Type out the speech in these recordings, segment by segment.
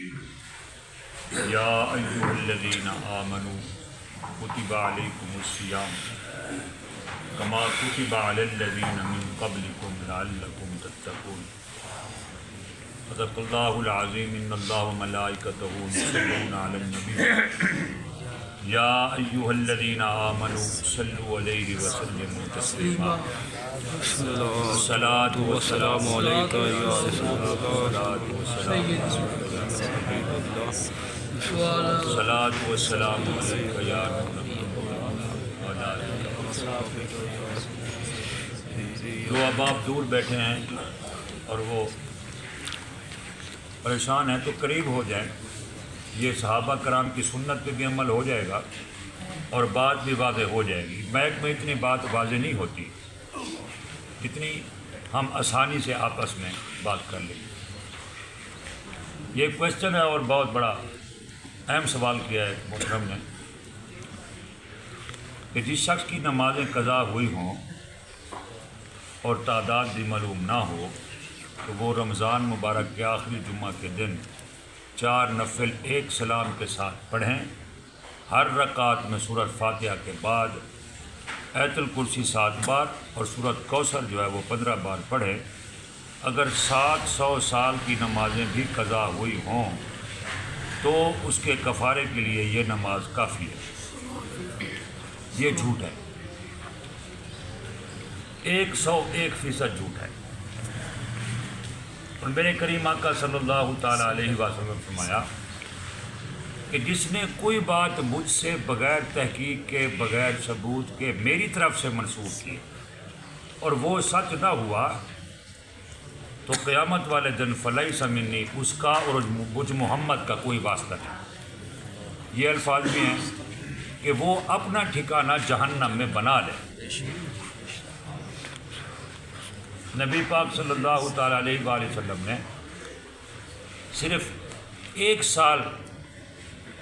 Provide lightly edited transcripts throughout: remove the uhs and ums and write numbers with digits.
یا ایھا الذین آمنوا کتب علیکم الصیام کما کتب علی الذین من قبلکم لعلکم تتقون صدق اللہ العظیم ان اللہ وملائکتہ یصلون علی النبی یا ایھا الذین آمنوا صلوا علیہ وسلموا تسلیما الصلاۃ والسلام علیک یا رسول اللہ الصلاۃ والسلام علیک یا نور اللہ۔ جو اب آپ دور بیٹھے ہیں اور وہ پریشان ہیں تو قریب ہو جائیں، یہ صحابہ کرام کی سنت پہ بھی عمل ہو جائے گا اور بات بھی واضح ہو جائے گی۔ مائک میں اتنی بات واضح نہیں ہوتی جتنی ہم آسانی سے آپس میں بات کر لیں۔ یہ کویشچن ہے اور بہت بڑا اہم سوال کیا ہے محترم نے کہ جس شخص کی نمازیں قضا ہوئی ہوں اور تعداد بھی معلوم نہ ہو تو وہ رمضان مبارک کے آخری جمعہ کے دن 4 نفل ایک سلام کے ساتھ پڑھیں۔ ہر رکعت میں سورۃ فاتحہ کے بعد آیت الکرسی 7 بار اور سورۃ کوثر جو ہے وہ 15 بار پڑھیں۔ اگر 700 سال کی نمازیں بھی قضا ہوئی ہوں تو اس کے کفارے کے لیے یہ نماز کافی ہے۔ یہ جھوٹ ہے، 101% جھوٹ ہے۔ اور میرے کریم آقا صلی اللہ تعالیٰ علیہ وسلم فرمایا کہ جس نے کوئی بات مجھ سے بغیر تحقیق کے، بغیر ثبوت کے میری طرف سے منسوخ کی اور وہ سچ نہ ہوا تو قیامت والے دن فلیس منی، اس کا اور مجھ محمد کا کوئی واسطہ نہیں۔ یہ الفاظ بھی ہیں کہ وہ اپنا ٹھکانہ جہنم میں بنا لے۔ نبی پاک صلی اللہ تعالیٰ علیہ وآلہ وسلم نے صرف 1 سال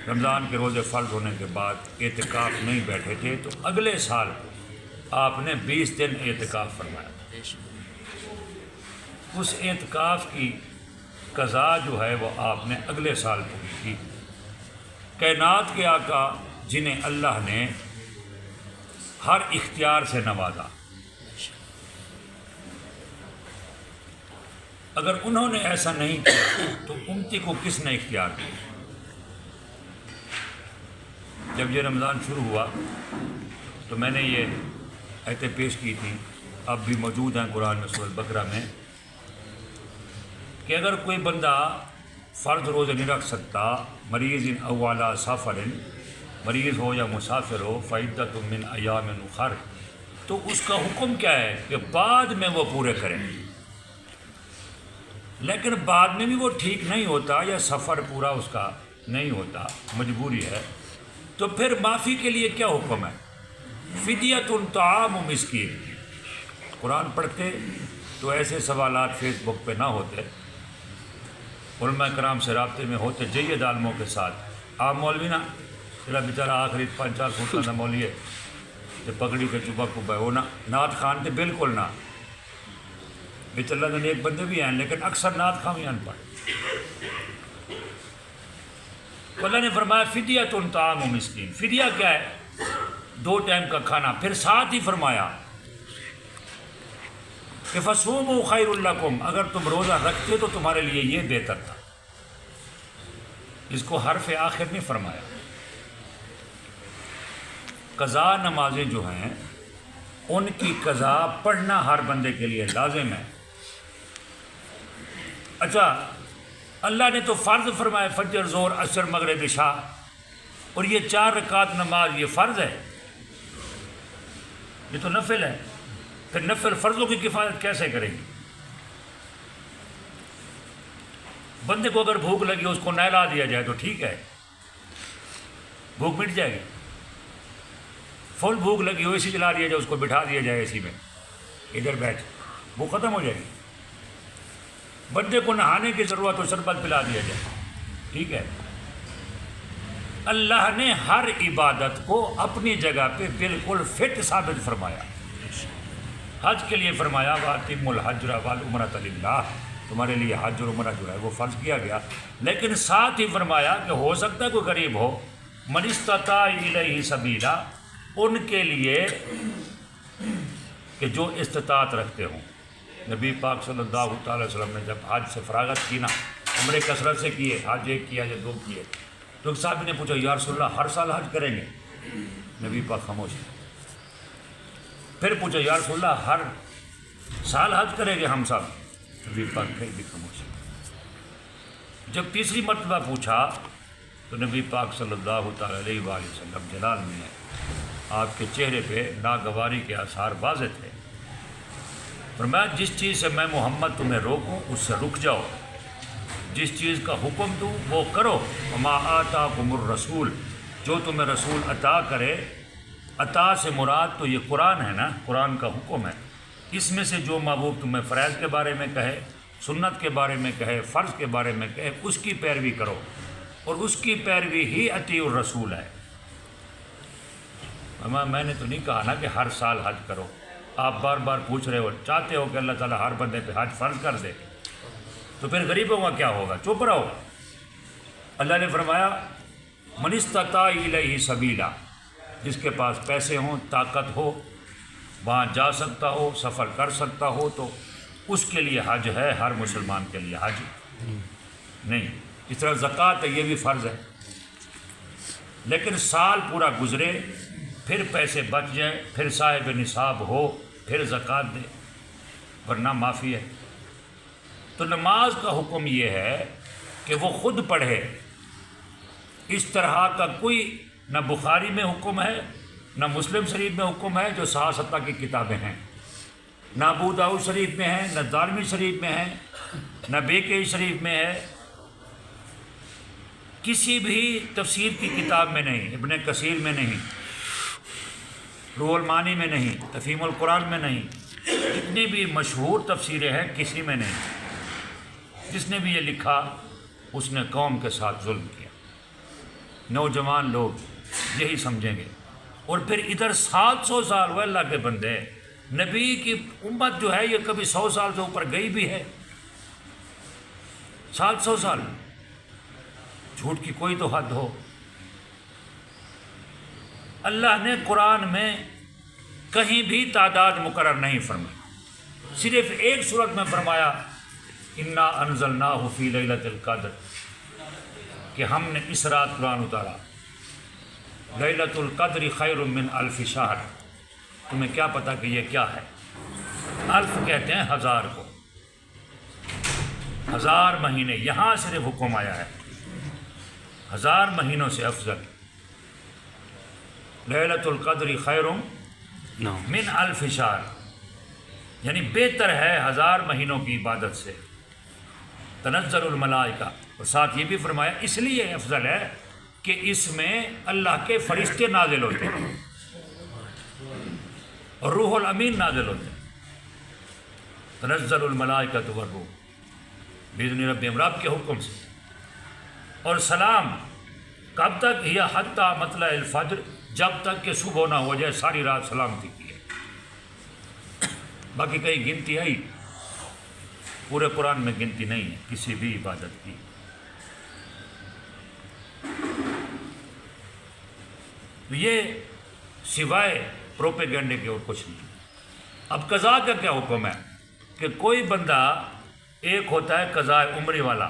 رمضان کے روزے فرض ہونے کے بعد اعتکاف نہیں بیٹھے تھے تو اگلے سال آپ نے 20 دن اعتکاف فرمایا۔ اس اعتکاف کی قضا جو ہے وہ آپ نے اگلے سال پوری کی۔ کائنات کے آقا جنہیں اللہ نے ہر اختیار سے نوازا، اگر انہوں نے ایسا نہیں کیا تو امتی کو کس نے اختیار دیا؟ جب یہ رمضان شروع ہوا تو میں نے یہ آیتیں پیش کی تھی، اب بھی موجود ہیں قرآن میں سورۃ بقرہ میں، کہ اگر کوئی بندہ فرض روزے نہیں رکھ سکتا، مریض او علی سفر، مریض ہو یا مسافر ہو، فعدۃ من ایام اخر، تو اس کا حکم کیا ہے کہ بعد میں وہ پورے کریں۔ لیکن بعد میں بھی وہ ٹھیک نہیں ہوتا یا سفر پورا اس کا نہیں ہوتا، مجبوری ہے، تو پھر معافی کے لیے کیا حکم ہے؟ فدیۃ طعام مسکین۔ قرآن پڑھتے تو ایسے سوالات فیس بک پہ نہ ہوتے، علماء کرام سے رابطے میں ہوتے جید عالموں کے ساتھ۔ آپ مولوی نا تیرا بیچارہ آخری 5-4 سوٹا نہ مولوی ہے کہ پگڑی کے چوبا کبا وہ نعت خان تھے، بالکل نہ۔ بیچ اللہ نے ایک بندے بھی ہیں لیکن اکثر نعت خان بھی ان پڑھ۔ اللہ نے فرمایا فدیۃ طعام مسکین۔ فدیہ کیا ہے؟ 2 ٹائم کا کھانا۔ پھر ساتھ ہی فرمایا کہ فصوموا خیر لکم، اگر تم روزہ رکھتے تو تمہارے لیے یہ بہتر تھا۔ اس کو حرف آخر نہیں فرمایا۔ قضا نمازیں جو ہیں ان کی قضا پڑھنا ہر بندے کے لیے لازم ہے۔ اچھا، اللہ نے تو فرض فرمایا فجر، ظہر، عصر، مغرب، عشاء، اور یہ 4 رکعت نماز یہ فرض ہے، یہ تو نفل ہے۔ پھر نفل فرضوں کی کفایت کیسے کرے گی؟ بندے کو اگر بھوک لگی اس کو نہلا دیا جائے تو ٹھیک ہے، بھوک مٹ جائے گی۔ فل بھوک لگی ہو، اے سی چلا دیا جائے، اس کو بٹھا دیا جائے اے سی میں، ادھر بیٹھ، وہ ختم ہو جائے گی۔ بندے کو نہانے کی ضرورت ہو، شربت پلا دیا جائے، ٹھیک ہے۔ اللہ نے ہر عبادت کو اپنی جگہ پہ بالکل فٹ ثابت فرمایا۔ حج کے لیے فرمایا وَأَتِمُّوا الْحَجَّ وَالْعُمْرَةَ لِلَّهِ، تمہارے لیے حج اور عمرہ جو ہے وہ فرض کیا گیا، لیکن ساتھ ہی فرمایا کہ ہو سکتا ہے کوئی غریب ہو، من استطاع الیہ سبیلا، ان کے لیے کہ جو استطاعت رکھتے ہوں۔ نبی پاک صلی اللہ تعالی وسلم نے جب حج سے فراغت کی نا، عمرے کثرت سے کیے، حج ایک کیا یا دو کیے، تو ایک صاحب نے پوچھا یا رسول اللہ ہر سال حج کریں گے؟ نبی پاک خاموش ہے۔ پھر پوچھا یا رسول اللہ ہر سال حج کریں گے ہم سب؟ نبی پاک پھر بھی خاموش ہے۔ جب تیسری مرتبہ پوچھا تو نبی پاک صلی اللہ تعالی علیہ وآلہ وسلم جلال میں آپ کے چہرے پہ ناگواری کے آثار واضح تھے۔ فرمایا جس چیز سے میں محمد تمہیں روکوں اس سے رک جاؤ، جس چیز کا حکم دوں وہ کرو، وما آتاکم الرسول، جو تمہیں رسول عطا کرے، عطا سے مراد تو یہ قرآن ہے نا، قرآن کا حکم ہے، اس میں سے جو محبوب تمہیں فرائض کے بارے میں کہے، سنت کے بارے میں کہے، فرض کے بارے میں کہے، اس کی پیروی کرو، اور اس کی پیروی ہی اطیع الرسول ہے۔ میں نے تو نہیں کہا نا کہ ہر سال حج کرو، آپ بار بار پوچھ رہے ہو، چاہتے ہو کہ اللہ تعالیٰ ہر بندے پہ حج فرض کر دے، تو پھر غریبوں کا کیا ہوگا؟ چپ رہو۔ اللہ نے فرمایا من استطاع الیہ سبیلا، جس کے پاس پیسے ہوں، طاقت ہو، وہاں جا سکتا ہو، سفر کر سکتا ہو، تو اس کے لیے حج ہے، ہر مسلمان کے لیے حج نہیں۔ اس طرح زکوٰۃ ہے، یہ بھی فرض ہے، لیکن سال پورا گزرے، پھر پیسے بچ جائیں، پھر صاحب نصاب ہو، پھر زکوٰۃ دے، ورنہ معافی ہے۔ تو نماز کا حکم یہ ہے کہ وہ خود پڑھے، اس طرح کا کوئی نہ بخاری میں حکم ہے، نہ مسلم شریف میں حکم ہے جو 6 کی کتابیں ہیں، نہ ابو داؤد شریف میں ہے، نہ دارمی شریف میں ہے، نہ بیہقی شریف میں ہے، کسی بھی تفسیر کی کتاب میں نہیں، ابن کثیر میں نہیں، روح المعانی میں نہیں، تفہیم القرآن میں نہیں، جتنی بھی مشہور تفسیریں ہیں کسی میں نہیں۔ جس نے بھی یہ لکھا اس نے قوم کے ساتھ ظلم کیا۔ نوجوان لوگ یہی سمجھیں گے، اور پھر ادھر 700 سال وہ اللہ کے بندے، نبی کی امت جو ہے یہ کبھی 100 سال سے اوپر گئی بھی ہے؟ 700 سال، جھوٹ کی کوئی تو حد ہو۔ اللہ نے قرآن میں کہیں بھی تعداد مقرر نہیں فرمائی، صرف ایک صورت میں فرمایا انا انزلناہ فی لیلۃ القدر، کہ ہم نے اس رات قرآن اتارا، لیلۃ القدر خیر من الف شہر۔ تمہیں کیا پتہ کہ یہ کیا ہے؟ الف کہتے ہیں 1000 کو، 1000 مہینے، یہاں صرف حکم آیا ہے 1000 مہینوں سے افضل۔ لیلۃ القدر خیر من الف شہر، یعنی بہتر ہے 1000 مہینوں کی عبادت سے۔ تنزل الملائکہ، اور ساتھ یہ بھی فرمایا اس لیے افضل ہے کہ اس میں اللہ کے فرشتے نازل ہوتے ہیں اور روح الامین نازل ہوتے ہیں۔ تنزل الملائکۃ والروح بإذن ربہم، رب کے حکم سے۔ اور سلام کب تک؟ ہی حتی مطلع الفجر، جب تک کہ صبح نہ ہو جائے، ساری رات سلامتی کی ہے۔ باقی کہیں گنتی آئی؟ پورے قرآن میں گنتی نہیں ہے کسی بھی عبادت کی۔ یہ سوائے پروپیگنڈے کے اور کچھ نہیں۔ اب قضاء کا کیا حکم ہے؟ کہ کوئی بندہ، ایک ہوتا ہے قضاء عمری والا،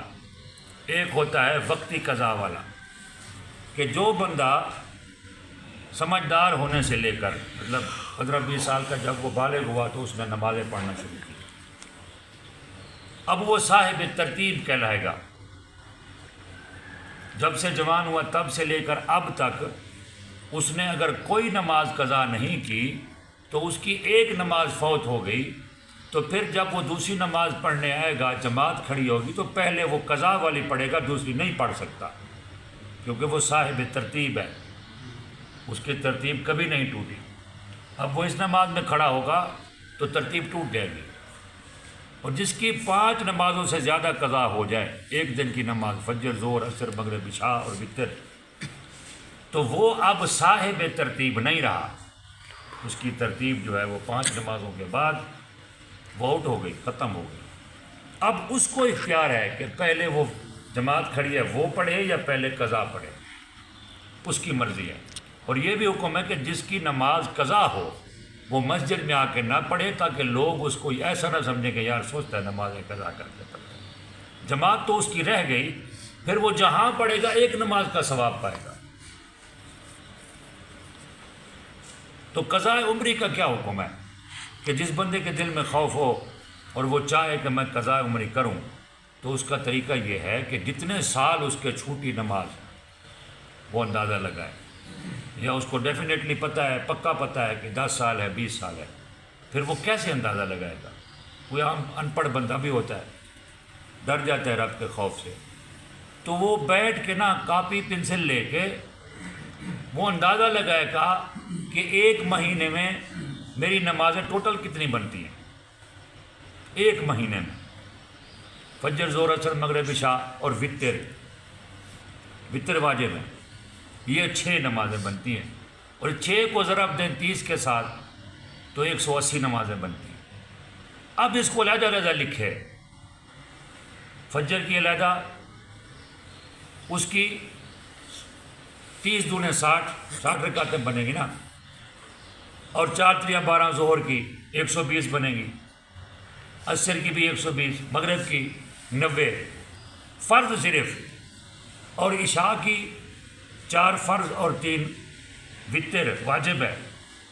ایک ہوتا ہے وقتی قضاء والا، کہ جو بندہ سمجھدار ہونے سے لے کر مطلب 15-20 سال کا جب وہ بالغ ہوا تو اس نے نمازیں پڑھنا شروع کی، اب وہ صاحب ترتیب کہلائے گا۔ جب سے جوان ہوا تب سے لے کر اب تک اس نے اگر کوئی نماز قضا نہیں کی تو اس کی ایک نماز فوت ہو گئی، تو پھر جب وہ دوسری نماز پڑھنے آئے گا، جماعت کھڑی ہوگی تو پہلے وہ قضا والی پڑھے گا، دوسری نہیں پڑھ سکتا، کیونکہ وہ صاحب ترتیب ہے، اس کی ترتیب کبھی نہیں ٹوٹی۔ اب وہ اس نماز میں کھڑا ہوگا تو ترتیب ٹوٹ جائے گی۔ اور جس کی 5 نمازوں سے زیادہ قضا ہو جائے، ایک دن کی نماز، فجر، ظہر، عصر، مغرب، عشاء اور وتر، تو وہ اب صاحب ترتیب نہیں رہا، اس کی ترتیب جو ہے وہ 5 نمازوں کے بعد وہ آؤٹ ہو گئی، ختم ہو گئی۔ اب اس کو اختیار ہے کہ پہلے وہ جماعت کھڑی ہے وہ پڑھے یا پہلے قضا پڑھے، اس کی مرضی ہے۔ اور یہ بھی حکم ہے کہ جس کی نماز قضا ہو وہ مسجد میں آ کے نہ پڑھے، تاکہ لوگ اس کو ایسا نہ سمجھیں کہ یار سوچتا ہے نماز قضا کر کے پڑھتا ہے۔ جماعت تو اس کی رہ گئی، پھر وہ جہاں پڑھے گا ایک نماز کا ثواب پائے گا۔ تو قضاء عمری کا کیا حکم ہے کہ جس بندے کے دل میں خوف ہو اور وہ چاہے کہ میں قضاء عمری کروں، تو اس کا طریقہ یہ ہے کہ جتنے سال اس کے چھوٹی نماز وہ اندازہ لگائے، یا اس کو ڈیفینیٹلی پتہ ہے، پکا پتہ ہے کہ 10 سال ہے 20 سال ہے، پھر وہ کیسے اندازہ لگائے گا؟ کوئی عام ان پڑھ بندہ بھی ہوتا ہے، ڈر جاتا ہے رب کے خوف سے، تو وہ بیٹھ کے نا کاپی پنسل لے کے وہ اندازہ لگائے گا کہ ایک مہینے میں میری نمازیں ٹوٹل کتنی بنتی ہیں۔ ایک مہینے میں فجر، ظہر، عصر، مغرب، عشاء اور وتر واجب ہے، یہ 6 نمازیں بنتی ہیں، اور 6 کو ضرب دیں 30 کے ساتھ تو 180 نمازیں بنتی ہیں۔ اب اس کو علیحدہ علیحدہ لکھے، فجر کی علیحدہ، اس کی 30 دونیں 60 رکعتیں بنے گی نا، اور 4 تریاں 12 ظہر کی 120 بنے گی، عصر کی بھی 120، مغرب کی 90 فرض صرف، اور عشاء کی 4 فرض اور 3 وتر واجب ہے،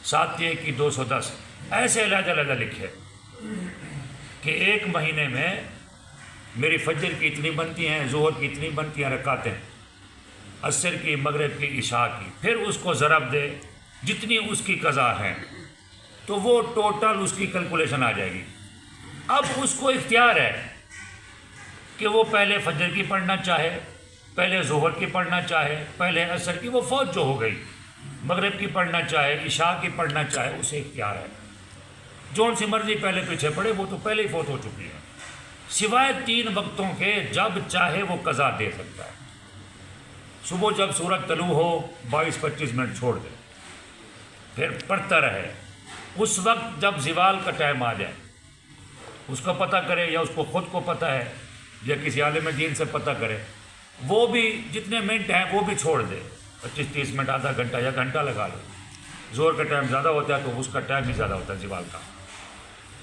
7 1 کی 210۔ ایسے علیحدہ علیحدہ لکھے کہ ایک مہینے میں میری فجر کی اتنی بنتی ہیں، ظہر کی اتنی بنتی ہیں رکعتیں، عصر کی، مغرب کی، عشاء کی، پھر اس کو ضرب دے جتنی اس کی قضا ہے، تو وہ ٹوٹل اس کی کیلکولیشن آ جائے گی۔ اب اس کو اختیار ہے کہ وہ پہلے فجر کی پڑھنا چاہے، پہلے ظہر کی پڑھنا چاہے، پہلے عصر کی، وہ فوت جو ہو گئی، مغرب کی پڑھنا چاہے، عشاء کی پڑھنا چاہے، اسے اختیار ہے۔ جون سی مرضی پہلے پیچھے پڑھے، وہ تو پہلے ہی فوت ہو چکی ہے، سوائے 3 وقتوں کے جب چاہے وہ قضا دے سکتا ہے۔ صبح جب سورج طلوع ہو 22-25 منٹ چھوڑ دے، پھر پڑھتا رہے، اس وقت جب زوال کا ٹائم آ جائے اس کا پتہ کرے، یا اس کو خود کو پتہ ہے یا کسی عالم دین سے پتہ کرے، وہ بھی جتنے منٹ ہیں وہ بھی چھوڑ دے، 25-30 منٹ، آدھا گھنٹہ یا گھنٹہ لگا لے۔ زور کا ٹائم زیادہ ہوتا ہے تو اس کا ٹائم بھی زیادہ ہوتا ہے زوال کا،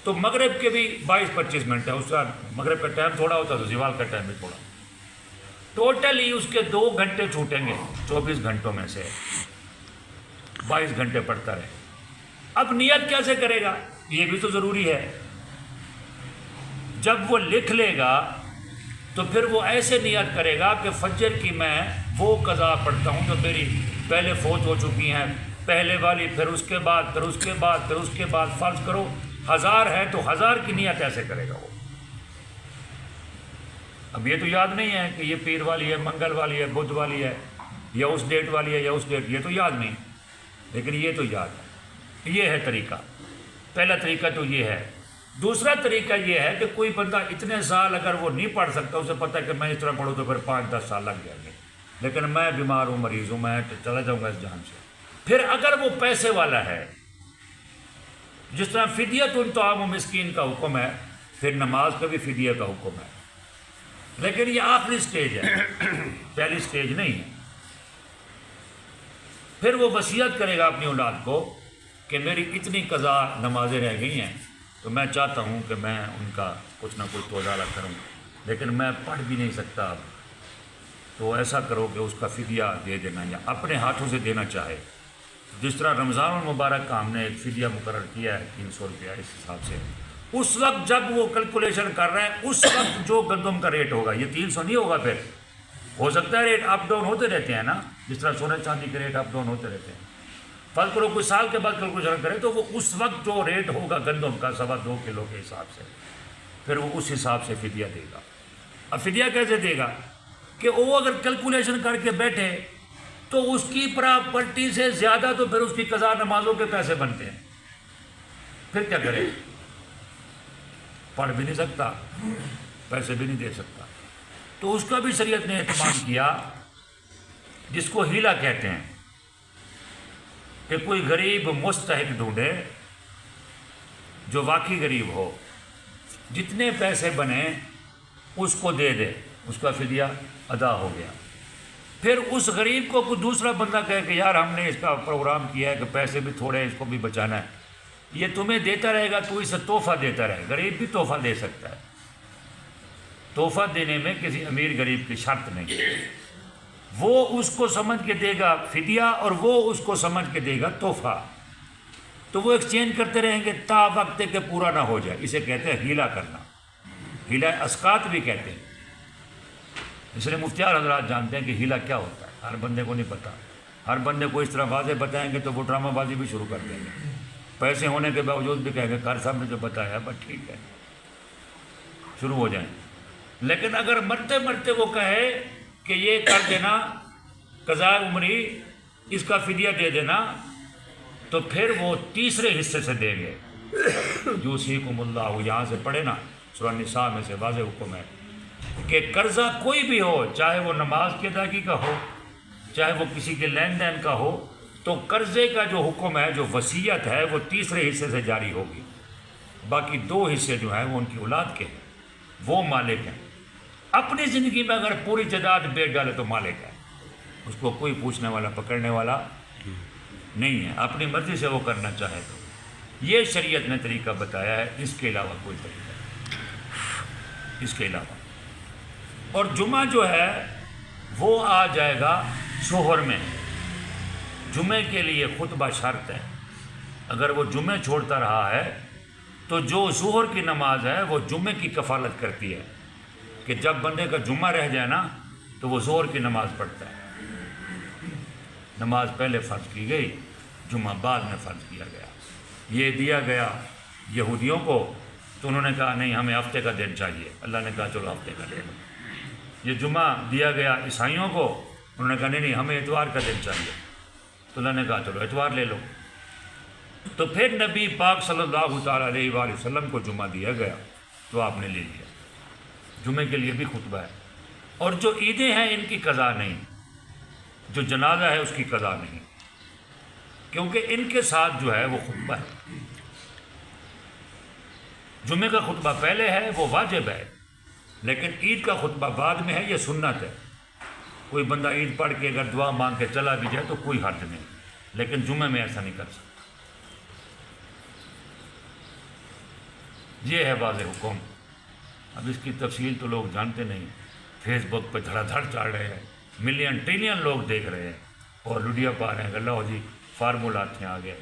تو مغرب کے بھی 22-25 منٹ ہے، اس کا مغرب کا ٹائم تھوڑا ہوتا ہے تو زوال کا ٹائم بھی تھوڑا، ٹوٹلی اس کے 2 گھنٹے چھوٹیں گے 24 گھنٹوں میں سے، 22 گھنٹے پڑھتا رہے۔ اب نیت کیسے کرے گا یہ بھی تو ضروری ہے۔ جب وہ لکھ لے گا تو پھر وہ ایسے نیت کرے گا کہ فجر کی میں وہ قضا پڑھتا ہوں جو میری پہلے فوت ہو چکی ہیں، پہلے والی، پھر اس کے بعد، پھر اس کے بعد، پھر اس کے بعد، فرض کرو 1000 ہے تو 1000 کی نیت ایسے کرے گا وہ۔ اب یہ تو یاد نہیں ہے کہ یہ پیر والی ہے، منگل والی ہے، بدھ والی ہے، یا اس ڈیٹ والی ہے یا اس ڈیٹ، یہ تو یاد نہیں، لیکن یہ تو یاد ہے۔ یہ ہے طریقہ، پہلا طریقہ تو یہ ہے۔ دوسرا طریقہ یہ ہے کہ کوئی بندہ اتنے سال اگر وہ نہیں پڑھ سکتا، اسے پتہ ہے کہ میں اس طرح پڑھوں تو پھر 5-10 سال لگ جائیں گے، لیکن میں بیمار ہوں، مریض ہوں، میں چلا جاؤں گا اس جہان سے۔ پھر اگر وہ پیسے والا ہے، جس طرح فدیۃ طعام مسکین کا حکم ہے، پھر نماز کا بھی فدیہ کا حکم ہے، لیکن یہ آخری سٹیج ہے، پہلی سٹیج نہیں ہے۔ پھر وہ وصیت کرے گا اپنی اولاد کو کہ میری اتنی قضا نمازیں رہ گئی ہیں، تو میں چاہتا ہوں کہ میں ان کا کچھ نہ کچھ توزارہ کروں، لیکن میں پڑھ بھی نہیں سکتا اب، تو ایسا کرو کہ اس کا فدیہ دے دینا، یا اپنے ہاتھوں سے دینا چاہے، جس طرح رمضان المبارک کا ہم نے ایک فدیہ مقرر کیا ہے 300 روپیہ، اس حساب سے اس وقت جب وہ کیلکولیشن کر رہے ہیں، اس وقت جو گندم کا ریٹ ہوگا، یہ 300 نہیں ہوگا، پھر ہو سکتا ہے ریٹ اپ ڈاؤن ہوتے رہتے ہیں نا، جس طرح سونے چاندی کے ریٹ اپ ڈاؤن ہوتے رہتے ہیں۔ فرض کرو کوئی سال کے بعد کیلکولیشن کرے تو وہ اس وقت جو ریٹ ہوگا گندم کا 2.25 کلو کے حساب سے، پھر وہ اس حساب سے فدیہ دے گا۔ اب فدیہ کیسے دے گا کہ وہ اگر کیلکولیشن کر کے بیٹھے تو اس کی پراپرٹی سے زیادہ تو پھر اس کی قضا نمازوں کے پیسے بنتے ہیں، پھر کیا کرے؟ پڑھ بھی نہیں سکتا، پیسے بھی نہیں دے سکتا، تو اس کا بھی شریعت نے اہتمام کیا، جس کو ہیلا کہتے ہیں، کہ کوئی غریب مستحق ڈھونڈے جو واقعی غریب ہو، جتنے پیسے بنے اس کو دے دے، اس کا فدیہ ادا ہو گیا۔ پھر اس غریب کو کوئی دوسرا بندہ کہے کہ یار ہم نے اس کا پروگرام کیا ہے کہ پیسے بھی تھوڑے ہیں، اس کو بھی بچانا ہے، یہ تمہیں دیتا رہے گا، تو اسے تحفہ دیتا رہے۔ غریب بھی تحفہ دے سکتا ہے، تحفہ دینے میں کسی امیر غریب کی شرط نہیں، وہ اس کو سمجھ کے دے گا فدیہ اور وہ اس کو سمجھ کے دے گا تحفہ، تو وہ ایکسچینج کرتے رہیں گے تا وقت کہ پورا نہ ہو جائے۔ اسے کہتے ہیں ہیلا کرنا، ہیلا اسقاط بھی کہتے ہیں۔ اس لیے مفتیار حضرات جانتے ہیں کہ ہیلا کیا ہوتا ہے، ہر بندے کو نہیں پتہ۔ ہر بندے کو اس طرح واضح بتائیں گے تو وہ ڈرامہ بازی بھی شروع کر دیں گے، پیسے ہونے کے باوجود بھی کہیں گے قاری صاحب نے جو بتایا بس ٹھیک ہے، شروع ہو جائیں۔ لیکن اگر مرتے مرتے وہ کہے کہ یہ کر دینا قضاء عمری، اس کا فدیہ دے دینا، تو پھر وہ تیسرے حصے سے دیں گے۔ یوصیکم اللہ، یہاں سے پڑھے نا، سورہ نساء میں سے واضح حکم ہے کہ قرضہ کوئی بھی ہو، چاہے وہ نماز کی ادائیگی کا ہو، چاہے وہ کسی کے لین دین کا ہو، تو قرضے کا جو حکم ہے، جو وصیت ہے، وہ تیسرے حصے سے جاری ہوگی۔ باقی 2 حصے جو ہیں وہ ان کی اولاد کے ہیں، وہ مالک ہیں۔ اپنی زندگی میں اگر پوری جائیداد بیچ ڈالے تو مالک ہے، اس کو کوئی پوچھنے والا پکڑنے والا نہیں ہے، اپنی مرضی سے وہ کرنا چاہے تو۔ یہ شریعت نے طریقہ بتایا ہے، اس کے علاوہ کوئی طریقہ نہیں، اس کے علاوہ۔ اور جمعہ جو ہے وہ آ جائے گا شوہر میں۔ جمعے کے لیے خطبہ شرط ہے، اگر وہ جمعے چھوڑتا رہا ہے تو جو ظہر کی نماز ہے وہ جمعے کی کفالت کرتی ہے، کہ جب بندے کا جمعہ رہ جائے نا تو وہ ظہر کی نماز پڑھتا ہے۔ نماز پہلے فرض کی گئی، جمعہ بعد میں فرض کیا گیا۔ یہ دیا گیا یہودیوں کو تو انہوں نے کہا نہیں ہمیں ہفتے کا دن چاہیے، اللہ نے کہا چلو ہفتے کا لے لو۔ یہ جمعہ دیا گیا عیسائیوں کو، انہوں نے کہا نہیں ہمیں اتوار کا دن چاہیے، تو اللہ نے کہا چلو اتوار لے لو۔ تو پھر نبی پاک صلی اللہ تعالیٰ علیہ وآلہ وسلم کو جمعہ دیا گیا تو آپ نے لے لیا۔ جمعے کے لیے بھی خطبہ ہے، اور جو عیدیں ہیں ان کی قضا نہیں، جو جنازہ ہے اس کی قضا نہیں، کیونکہ ان کے ساتھ جو ہے وہ خطبہ ہے۔ جمعے کا خطبہ پہلے ہے، وہ واجب ہے، لیکن عید کا خطبہ بعد میں ہے، یہ سنت ہے۔ کوئی بندہ عید پڑھ کے اگر دعا مانگ کے چلا بھی جائے تو کوئی حرج نہیں، لیکن جمعے میں ایسا نہیں کر سکتا۔ یہ ہے واضح حکم۔ اب اس کی تفصیل تو لوگ جانتے نہیں، فیس بک پہ دھڑا دھڑ چڑھ رہے ہیں، ملین ٹریلین لوگ دیکھ رہے ہیں اور لڈیا پا رہے ہیں کہ اللہ جی فارمولات ہیں آگے۔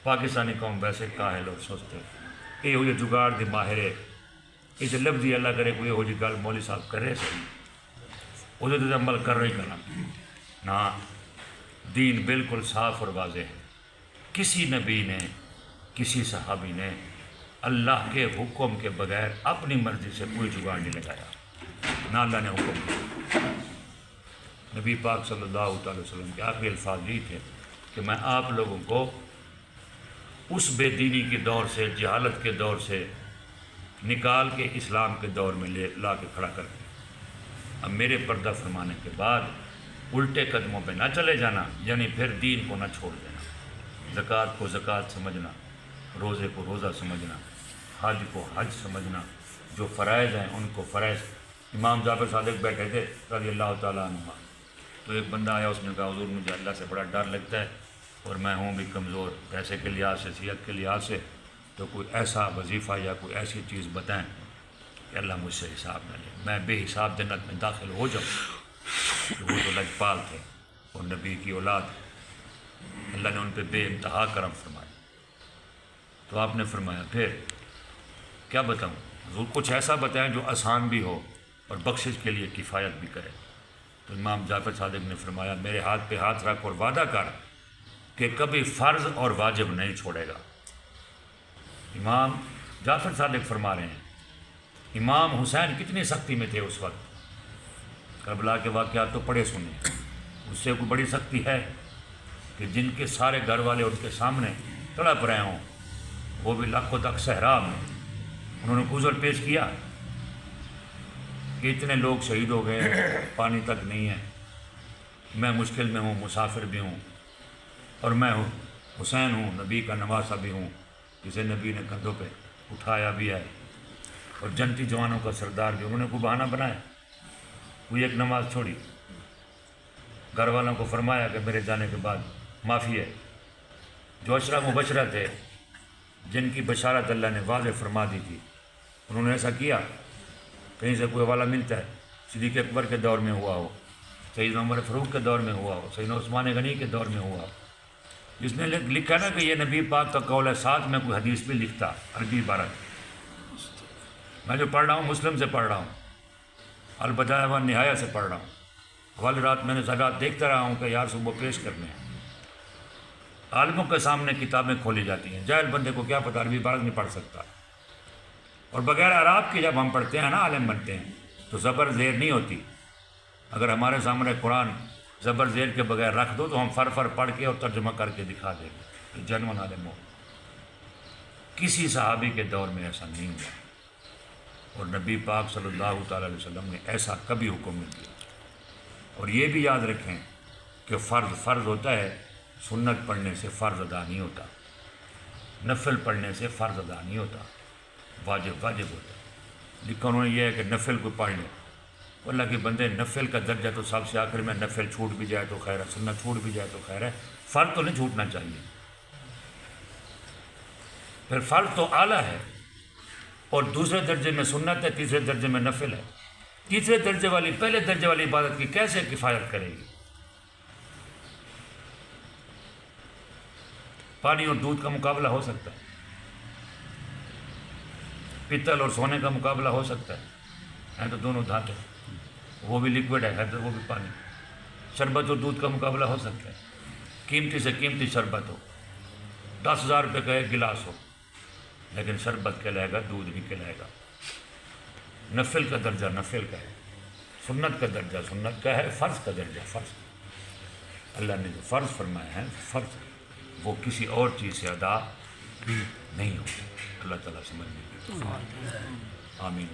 پاکستانی قوم ویسے کاہل اور سستے، یہ ہو یہ جگاڑ دی ماہرے، یہ لفظی اللہ کرے کوئی ہو جی گل مولوی صاحب کرے صحیح، وہ تو عمل کر رہی کرنا نا۔ دین بالکل صاف اور واضح ہے۔ کسی نبی نے، کسی صحابی نے اللہ کے حکم کے بغیر اپنی مرضی سے کوئی جگاڑ نہیں لگایا، نہ اللہ نے حکم دیا۔ نبی پاک صلی اللہ تعالی وسلم کے آخری الفاظ یہ تھے کہ میں آپ لوگوں کو اس بے دینی کے دور سے، جہالت کے دور سے نکال کے اسلام کے دور میں لا کے کھڑا کر دیا۔ اب میرے پردہ فرمانے کے بعد الٹے قدموں پہ نہ چلے جانا، یعنی پھر دین کو نہ چھوڑ دینا، زکوٰۃ کو زکوٰۃ سمجھنا، روزے کو روزہ سمجھنا، حج کو حج سمجھنا، جو فرائض ہیں ان کو فرائض۔ امام جعفر صادق بیٹھے تھے رضی اللہ تعالیٰ عنہ، تو ایک بندہ آیا، اس نے کہا حضور مجھے اللہ سے بڑا ڈر لگتا ہے اور میں ہوں بھی کمزور پیسے کے لحاظ سے، صحت کے لحاظ سے، تو کوئی ایسا وظیفہ یا کوئی ایسی چیز بتائیں کہ اللہ مجھ سے حساب نہ لے، میں بے حساب جنت میں داخل ہو جاؤں۔ کہ وہ تو لجپال تھے اور نبی کی اولاد، اللہ نے ان پہ بے انتہا کرم فرمایا۔ تو آپ نے فرمایا پھر کیا بتاؤں حضور، کچھ ایسا بتائیں جو آسان بھی ہو اور بخشش کے لیے کفایت بھی کرے۔ تو امام جعفر صادق نے فرمایا میرے ہاتھ پہ ہاتھ رکھ اور وعدہ کر کہ کبھی فرض اور واجب نہیں چھوڑے گا۔ امام جعفر صادق فرما رہے ہیں امام حسین کتنی سختی میں تھے اس وقت، کربلا کے واقعات تو پڑھے سنے، اس سے کوئی بڑی سختی ہے کہ جن کے سارے گھر والے ان کے سامنے تڑپ رہے ہوں، وہ بھی لاکھوں تک صحرا میں، انہوں نے عذر پیش کیا کہ اتنے لوگ شہید ہو گئے، پانی تک نہیں ہے، میں مشکل میں ہوں، مسافر بھی ہوں، اور میں ہوں حسین ہوں، نبی کا نواسہ بھی ہوں، جسے نبی نے کندھوں پہ اٹھایا بھی ہے، اور جنتی جوانوں کا سردار بھی، انہوں نے کوئی بہانہ بنایا، کوئی ایک نماز چھوڑی، گھر والوں کو فرمایا کہ میرے جانے کے بعد معافی ہے۔ جو عشرہ مبشرہ تھے جن کی بشارت اللہ نے واضح فرما دی تھی، انہوں نے ایسا کیا، کہیں سے کوئی حوالہ ملتا ہے صدیق اکبر کے دور میں ہوا ہو، سیدنا عمر فاروق کے دور میں ہوا ہو، سیدنا عثمان غنی کے دور میں ہوا ہو، جس نے لکھا نا کہ یہ نبی پاک کا قول ہے، ساتھ میں کوئی حدیث بھی لکھتا، عربی عبارت۔ میں جو پڑھ رہا ہوں مسلم سے پڑھ رہا ہوں، البدایہ و نہایہ سے پڑھ رہا ہوں، کل رات میں نے زکوٰۃ دیکھتا رہا ہوں کہ یار صبح پیش کرنے ہیں۔ عالموں کے سامنے کتابیں کھولی جاتی ہیں، جاہل بندے کو کیا پتہ، عربی عبارت نہیں پڑھ سکتا، اور بغیر اعراب کے جب ہم پڑھتے ہیں نا عالم بنتے ہیں تو زبر زیر نہیں ہوتی۔ اگر ہمارے سامنے قرآن زبر زیر کے بغیر رکھ دو تو ہم فر پڑھ کے اور ترجمہ کر کے دکھا دیں گے، جنون عالم ہو۔ کسی صحابی کے دور میں ایسا نہیں ہوا، اور نبی پاک صلی اللہ تعالیٰ علیہ وسلم نے ایسا کبھی حکم نہیں دیا۔ اور یہ بھی یاد رکھیں کہ فرض ہوتا ہے، سنت پڑھنے سے فرض ادا نہیں ہوتا، نفل پڑھنے سے فرض ادا نہیں ہوتا، واجب ہوتا ہے۔ لکھا انہوں نے یہ ہے کہ نفل کو پڑھ لیں، اللہ کے بندے نفل کا درجہ تو سب سے آخر میں، نفل چھوٹ بھی جائے تو خیر ہے، سنت چھوٹ بھی جائے تو خیر ہے، فرض تو نہیں چھوٹنا چاہیے۔ پھر فرض تو اعلیٰ ہے، اور دوسرے درجے میں سنت ہے، تیسرے درجے میں نفل ہے۔ تیسرے درجے والی پہلے درجے والی عبادت کی کیسے کفایت کرے گی؟ پانی اور دودھ کا مقابلہ ہو سکتا ہے، پتل اور سونے کا مقابلہ ہو سکتا ہے تو دونوں دھاتیں، وہ بھی لیکوڈ ہے تو وہ بھی پانی۔ شربت اور دودھ کا مقابلہ ہو سکتا ہے، قیمتی سے قیمتی شربت ہو، 10,000 روپے کا ایک گلاس ہو، لیکن شربت کہلائے گا، دودھ نہیں کہلائے گا۔ نفل کا درجہ نفل کا ہے، سنت کا درجہ سنت کا ہے، فرض کا درجہ فرض کا۔ اللہ نے جو فرض فرمایا ہے فرض، وہ کسی اور چیز سے ادا نہیں ہوتا۔ اللہ تعالیٰ سمجھنے کی آمین۔